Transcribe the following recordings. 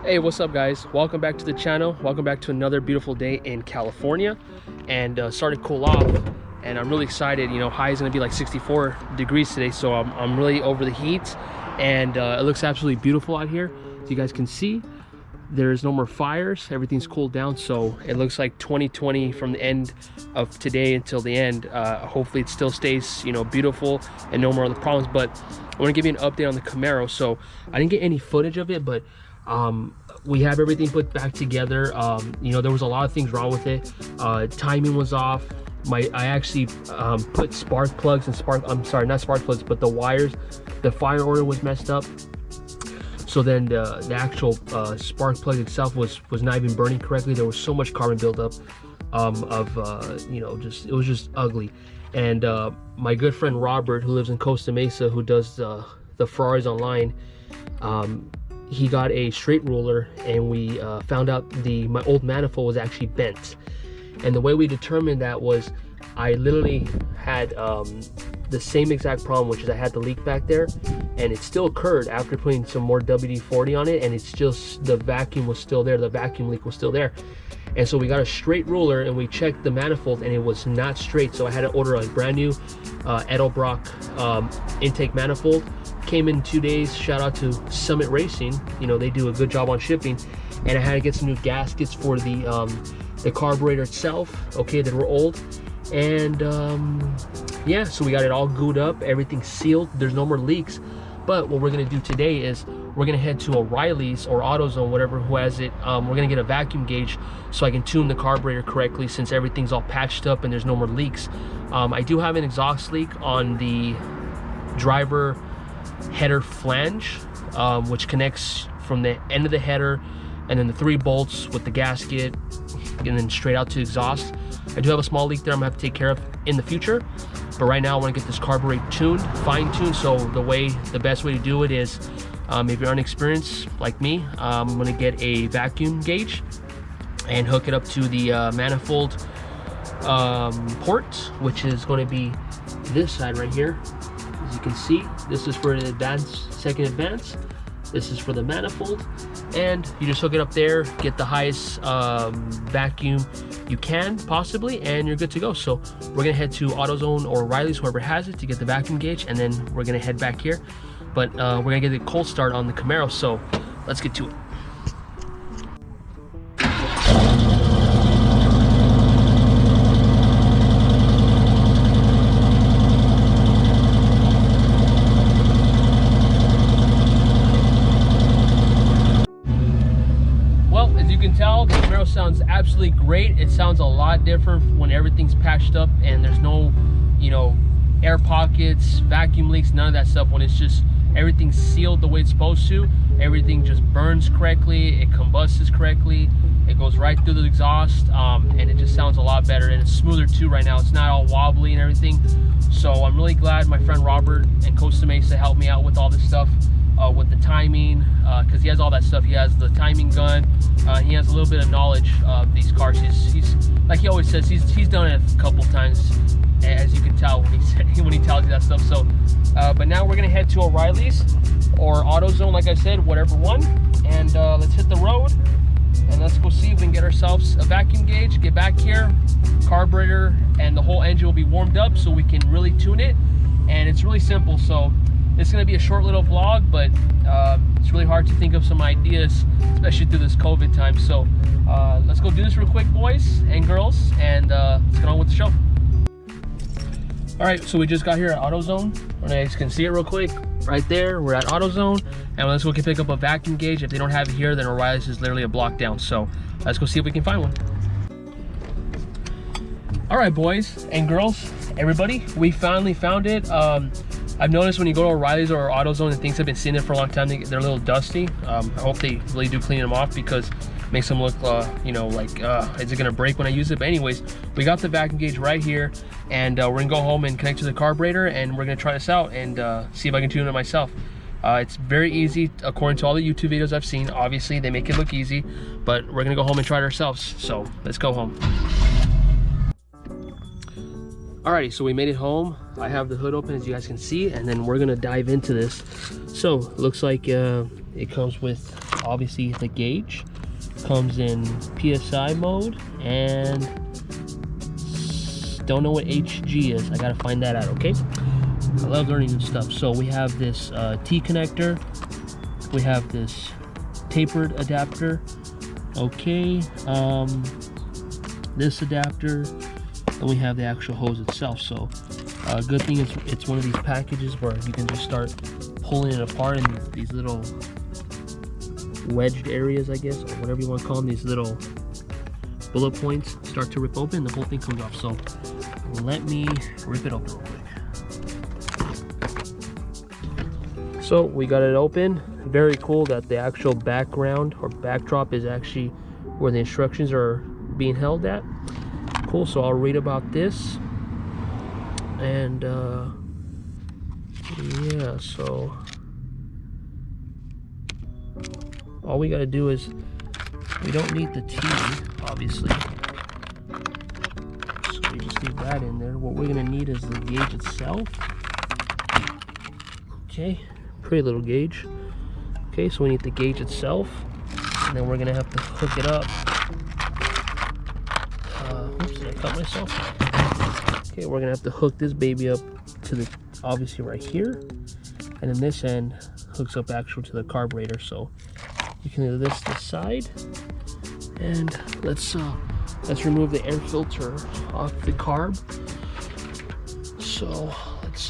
Hey, what's up guys? Welcome back to the channel. Welcome back to another beautiful day in California. And started to cool off and I'm really excited. You know, high is gonna be like 64 degrees today, so I'm really over the heat. And it looks absolutely beautiful out here. As you guys can see, there's no more fires, everything's cooled down, so it looks like 2020 from the end of today until the end. Hopefully it still stays, you know, beautiful and no more other problems. But I want to give you an update on the Camaro. So I didn't get any footage of it, but we have everything put back together. You know, there was a lot of things wrong with it. Timing was off. I actually put spark plugs and I'm sorry, not spark plugs, but the wires, the fire order was messed up. So then the actual spark plug itself was not even burning correctly. There was so much carbon buildup you know, it was just ugly. And my good friend Robert, who lives in Costa Mesa, who does the Ferraris online, he got a straight ruler, and we found out my old manifold was actually bent. And the way we determined that was I literally had the same exact problem, which is I had the leak back there, and it still occurred after putting some more WD-40 on it, and it's just, the vacuum was still there, the vacuum leak was still there. And so we got a straight ruler and we checked the manifold and it was not straight, so I had to order a brand new Edelbrock intake manifold. Came in 2 days. Shout out to Summit Racing, you know, they do a good job on shipping. And I had to get some new gaskets for the carburetor itself, okay, that were old. And yeah, so we got it all gooed up, everything sealed, there's no more leaks. But what we're gonna do today is we're gonna head to O'Reilly's or AutoZone, whatever who has it. We're gonna get a vacuum gauge so I can tune the carburetor correctly, since everything's all patched up and there's no more leaks. I do have an exhaust leak on the driver header flange, which connects from the end of the header and then the 3 bolts with the gasket and then straight out to exhaust. I do have a small leak there I'm gonna have to take care of in the future, but right now I want to get this carburetor tuned, fine-tuned. So the best way to do it is, if you're unexperienced like me, I'm going to get a vacuum gauge and hook it up to the manifold port, which is going to be this side right here. As you can see, this is for the second advance. This is for the manifold, and you just hook it up there, get the highest vacuum you can possibly, and you're good to go. So we're gonna head to AutoZone or O'Reilly's, whoever has it, to get the vacuum gauge, and then we're gonna head back here. But we're gonna get a cold start on the Camaro, so let's get to it. The Camaro sounds absolutely great. It sounds a lot different when everything's patched up and there's no, you know, air pockets, vacuum leaks, none of that stuff. When it's just everything's sealed the way it's supposed to, everything just burns correctly, it combusts correctly, it goes right through the exhaust, and it just sounds a lot better, and it's smoother too right now. It's not all wobbly and everything. So I'm really glad my friend Robert in Costa Mesa helped me out with all this stuff. With the timing, because he has all that stuff. He has the timing gun. He has a little bit of knowledge of these cars. He's like he always says, he's done it a couple times, as you can tell when he tells you that stuff. So, but now we're gonna head to O'Reilly's or AutoZone, like I said, whatever one, and let's hit the road and let's go see if we can get ourselves a vacuum gauge. Get back here, carburetor and the whole engine will be warmed up, so we can really tune it. And it's really simple. So it's going to be a short little vlog, but it's really hard to think of some ideas, especially through this COVID time. So let's go do this real quick, boys and girls, and let's get on with the show. All right, so we just got here at AutoZone. You guys can see it real quick right there. We're at AutoZone, and let's go pick up a vacuum gauge. If they don't have it here, then O'Reilly's is literally a block down. So let's go see if we can find one. All right, boys and girls, everybody, we finally found it. I've noticed when you go to O'Reilly's or AutoZone and things have been sitting there for a long time, they're a little dusty. I hope they really do clean them off, because it makes them look, you know, like, is it gonna break when I use it? But anyways, we got the vacuum gauge right here, and we're gonna go home and connect to the carburetor, and we're gonna try this out and see if I can tune it myself. It's very easy, according to all the YouTube videos I've seen. Obviously, they make it look easy, but we're gonna go home and try it ourselves. So let's go home. Alrighty, so we made it home. I have the hood open, as you guys can see, and then we're gonna dive into this. So looks like it comes with obviously the gauge, comes in PSI mode, and don't know what HG is. I gotta find that out. Okay, I love learning new stuff. So we have this T connector, we have this tapered adapter, okay, this adapter, and we have the actual hose itself. So good thing is it's one of these packages where you can just start pulling it apart, and these little wedged areas, I guess, or whatever you want to call them, these little bullet points start to rip open, the whole thing comes off. So let me rip it open real quick. So we got it open. Very cool that the actual background or backdrop is actually where the instructions are being held at. Cool. So I'll read about this, and yeah, so all we got to do is, we don't need the T, obviously, so we just leave that in there. What we're gonna need is the gauge itself. Okay, pretty little gauge. Okay, so we need the gauge itself, and then we're gonna have to hook it up. Oops, did I cut myself? Okay, we're gonna have to hook this baby up to the, obviously right here, and then this end hooks up actually to the carburetor. So you can do this side, and let's remove the air filter off the carb. So let's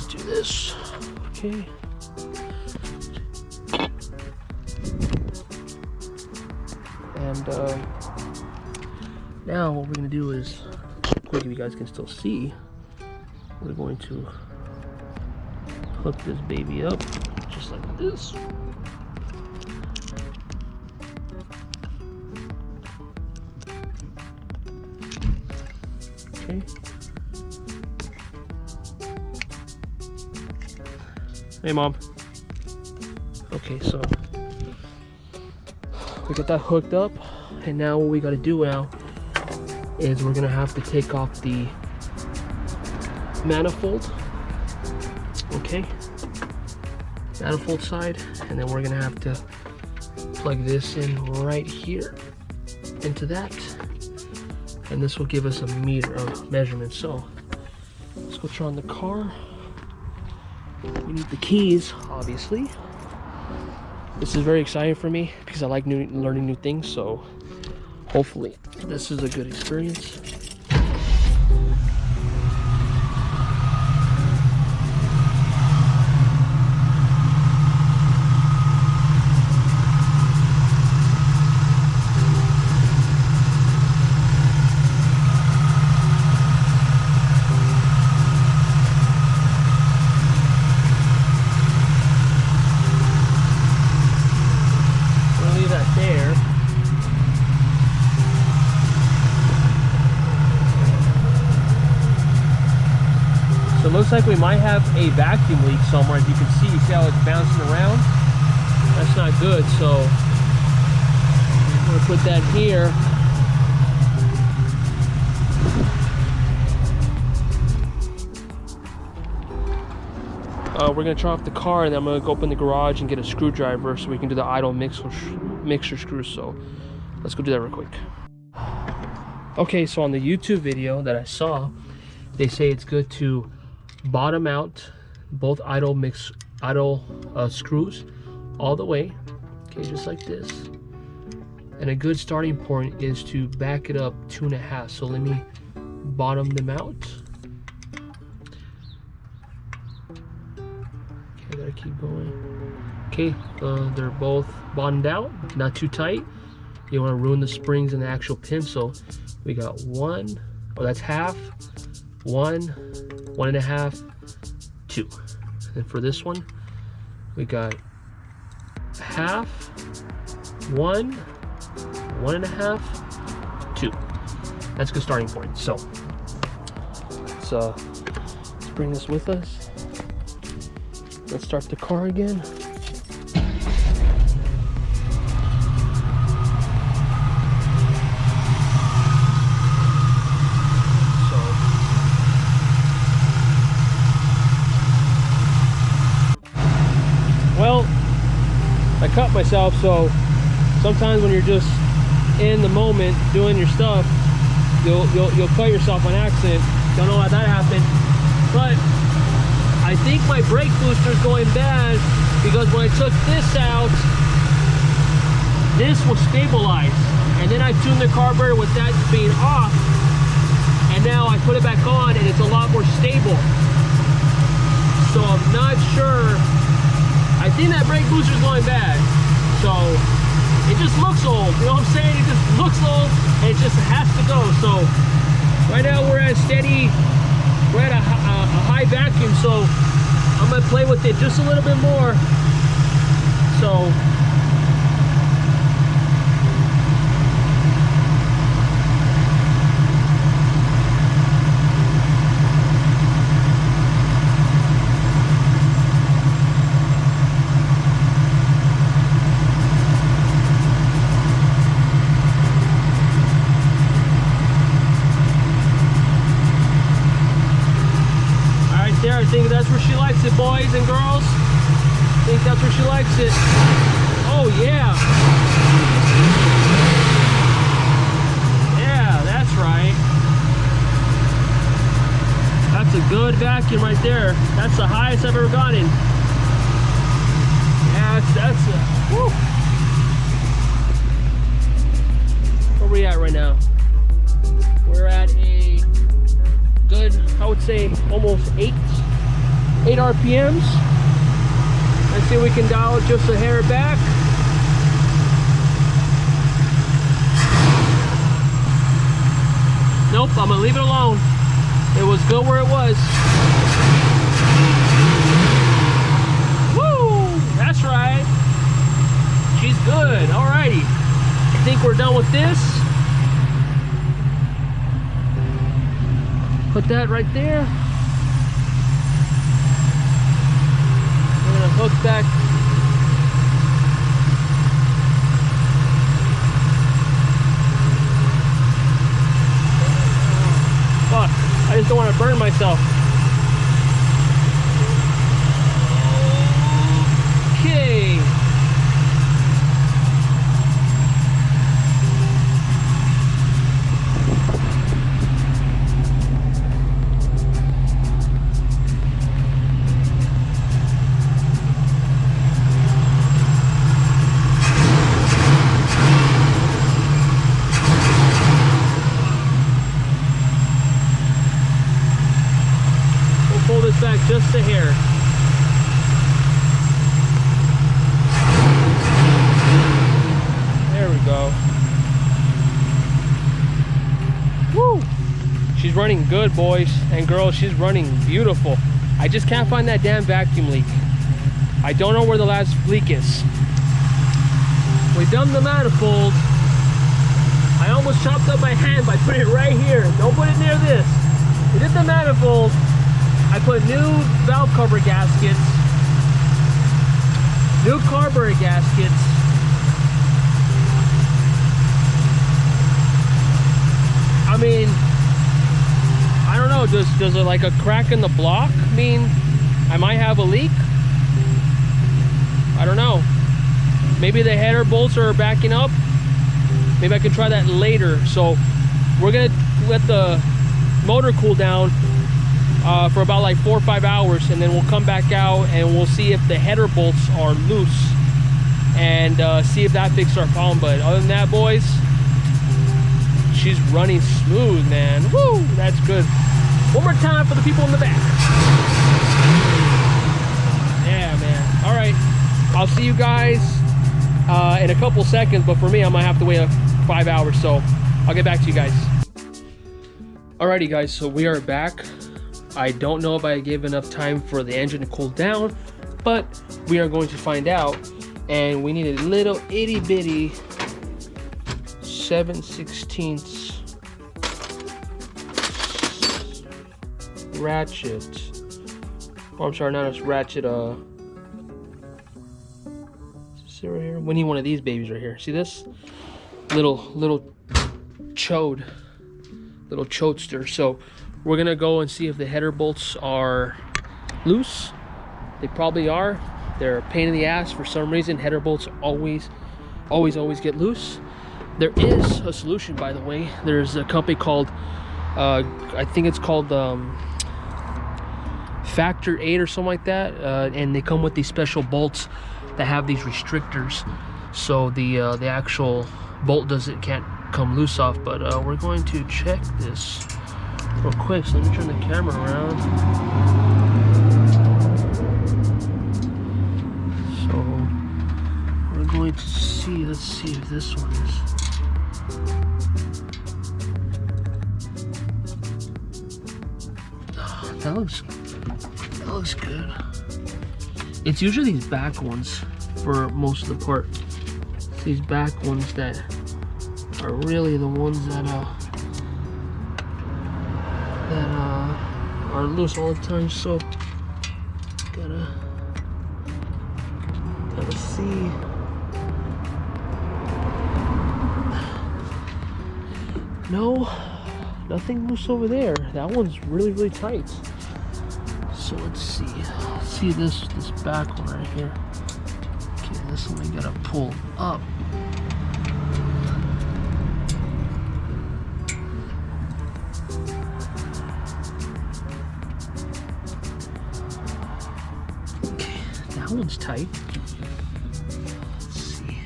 do this. Okay. And now what we're gonna do is, quick, if you guys can still see, we're going to hook this baby up just like this. Okay. Hey, Mom. Okay, so we got that hooked up, and now what we got to do now is we're gonna have to take off the manifold. Okay, manifold side, and then we're gonna have to plug this in right here into that, and this will give us a meter of measurement. So let's go turn on the car. We need the keys, obviously. This is very exciting for me because I like learning new things, so hopefully this is a good experience. So it looks like we might have a vacuum leak somewhere. As you can see how it's bouncing around. That's not good, so I'm gonna put that here. We're gonna turn off the car, and then I'm gonna go open the garage and get a screwdriver so we can do the idle mixer screws. So let's go do that real quick. Okay, so on the YouTube video that I saw, they say it's good to bottom out both idle screws all the way, okay, just like this. And a good starting point is to back it up 2.5. So let me bottom them out. Okay, gotta keep going. Okay, they're both bottomed out, not too tight. You don't want to ruin the springs and the actual pin. So we got one, oh, that's half, 1, 1.5, 2. And for this one, we got half, 1, 1.5, 2. That's a good starting point. So let's bring this with us. Let's start the car again. cut myself, so sometimes when you're just in the moment doing your stuff, you'll cut yourself on accident. Don't know how that happened, but I think my brake booster is going bad because when I took this out, this was stabilized, and then I tuned the carburetor with that being off, and now I put it back on and it's a lot more stable. So I'm not sure. I think that brake booster is going bad. So it just looks old, you know what I'm saying? It just looks old and it just has to go. So right now we're at steady, we're at a high vacuum, so I'm gonna play with it just a little bit more. So I think that's where she likes it, boys and girls. I think that's where she likes it. Oh yeah. Yeah, that's right. That's a good vacuum right there. That's the highest I've ever gotten. Yeah, that's woo. Where are we at right now? We're at a good, I would say almost 8 RPMs. Let's see if we can dial it just a hair back. Nope, I'm gonna leave it alone. It was good where it was. Woo! That's right. She's good. Alrighty. I think we're done with this. Put that right there. We're gonna hook back. Fuck, I just don't want to burn myself. Okay. Pull this back just a hair. There we go. Woo! She's running good, boys and girls. She's running beautiful. I just can't find that damn vacuum leak. I don't know where the last leak is. We dumped the manifold. I almost chopped up my hand by putting it right here. Don't put it near this. We did the manifold. I put new valve cover gaskets, new carburetor gaskets. I mean, I don't know, does it like a crack in the block mean I might have a leak? I don't know. Maybe the header bolts are backing up. Maybe I can try that later. So we're gonna let the motor cool down for about like 4 or 5 hours, and then we'll come back out and we'll see if the header bolts are loose and see if that fixes our problem. But other than that, boys, she's running smooth, man. Woo, that's good. One more time for the people in the back. Yeah, man. All right, I'll see you guys in a couple seconds, but for me, I might have to wait 5 hours, so I'll get back to you guys. Alrighty, guys, so we are back. I don't know if I gave enough time for the engine to cool down, but we are going to find out. And we need a little itty bitty 7/16 ratchet. Oh, I'm sorry, not a ratchet. See right here. We need one of these babies right here. See this little chodester. So we're gonna go and see if the header bolts are loose. They probably are. They're a pain in the ass for some reason. Header bolts always get loose. There is a solution, by the way. There's a company called I think it's called Factor 8 or something like that, and they come with these special bolts that have these restrictors, so the actual bolt can't come loose off. But we're going to check this real quick. So let me turn the camera around. So we're going to see. Let's see if this one is. That looks good. It's usually these back ones for most of the part. It's these back ones that are really the ones that are loose all the time. So gotta see. No, nothing loose over there. That one's really tight. So let's see. See this back one right here. Okay, this one we gotta pull up. Okay, that one's tight. Let's see.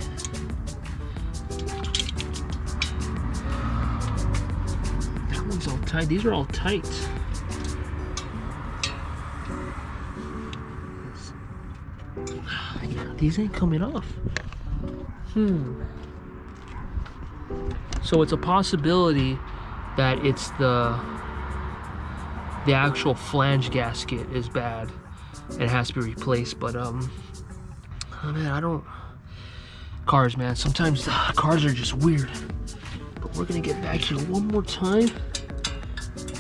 That one's all tight. These are all tight. These ain't coming off. So it's a possibility that it's the actual flange gasket is bad and it has to be replaced. But oh man, I don't. Cars, man. Sometimes cars are just weird. But we're gonna get back here one more time,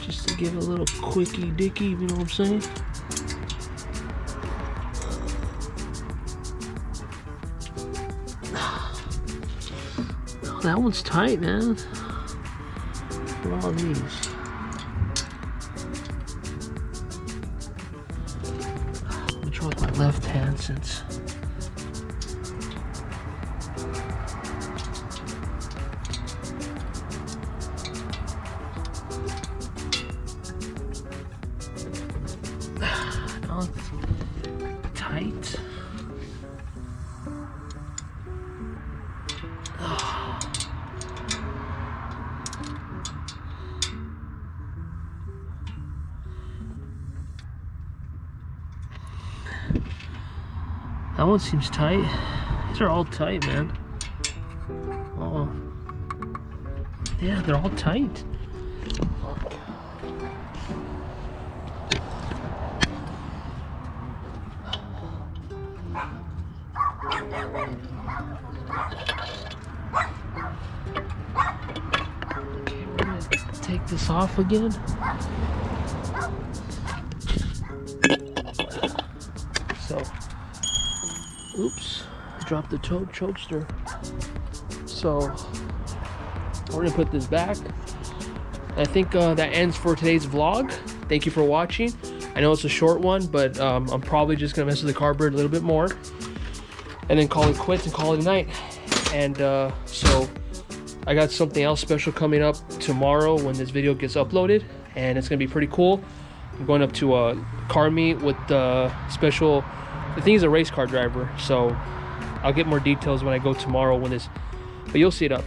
just to give it a little quickie dicky. You know what I'm saying? That one's tight, man. Look at all these. Let me try with my left hand since. No, it's tight. That one seems tight. These are all tight, man. Oh, yeah, they're all tight. Okay, we're gonna take this off again. So. Oops, I dropped the chokester. So we're gonna put this back. I think that ends for today's vlog. Thank you for watching. I know it's a short one, but I'm probably just gonna mess with the carburetor a little bit more and then call it quits and call it a night. And so I got something else special coming up tomorrow when this video gets uploaded, and it's gonna be pretty cool. I'm going up to a car meet with the special. I think he's a race car driver, so I'll get more details when I go tomorrow when this, but you'll see it up.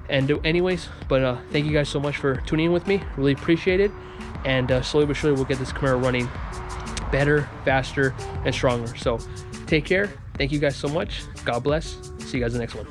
And anyways, but thank you guys so much for tuning in with me. Really appreciate it. And slowly but surely we'll get this Camaro running better, faster, and stronger. So take care. Thank you guys so much. God bless. See you guys in the next one.